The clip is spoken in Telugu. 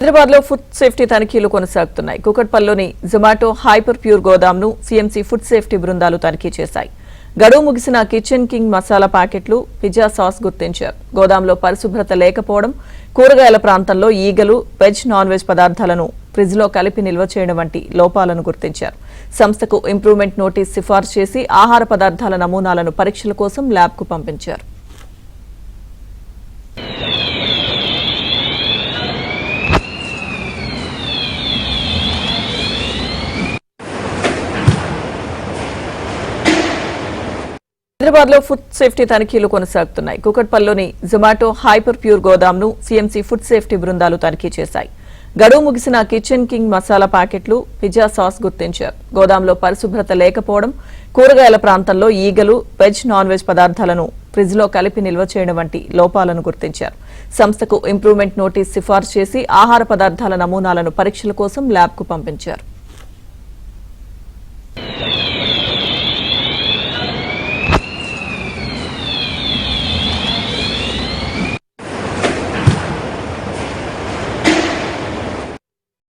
హైదరాబాద్ లో ఫుడ్ సేఫ్టీ తనిఖీలు కొనసాగుతున్నాయి. కూకట్పల్లిలోని జొమాటో హైపర్ ప్యూర్ గోదాంను సీఎంసీ ఫుడ్ సేఫ్టీ బృందాలు తనిఖీ చేశాయి. గడువు ముగిసిన కిచెన్ కింగ్ మసాలా ప్యాకెట్లు, పిజ్జా సాస్ గుర్తించారు. గోదాంలో పరిశుభ్రత లేకపోవడం, కూరగాయల ప్రాంతంలో ఈగలు, వెజ్ నాన్ వెజ్ పదార్థాలను ఫ్రిడ్జ్ లో కలిపి నిల్వ చేయడం వంటి లోపాలను గుర్తించారు. సంస్థకు ఇంప్రూవ్మెంట్ నోటీస్ సిఫార్సు చేసి ఆహార పదార్థాల నమూనాలను పరీక్షల కోసం ల్యాబ్ కు పంపించారు. హైదరాబాద్ లో ఫుడ్ సేఫ్టీ తనిఖీలు కొనసాగుతున్నాయి. కూకట్పల్లిలోని జొమాటో హైపర్ ప్యూర్ గోదాంను సీఎంసీ ఫుడ్ సేఫ్టీ బృందాలు తనిఖీ చేశాయి. గడువు ముగిసిన కిచెన్ కింగ్ మసాలా ప్యాకెట్లు, పిజ్జా సాస్ గుర్తించారు. గోదాంలో పరిశుభ్రత లేకపోవడం, కూరగాయల ప్రాంతంలో ఈగలు, వెజ్ నాన్ వెజ్ పదార్థాలను ఫ్రిడ్జ్ లో కలిపి నిల్వ చేయడం వంటి లోపాలను గుర్తించారు. సంస్థకు ఇంప్రూవ్మెంట్ నోటీస్ సిఫార్సు చేసి ఆహార పదార్థాల నమూనాలను పరీక్షల కోసం ల్యాబ్ కు పంపించారు.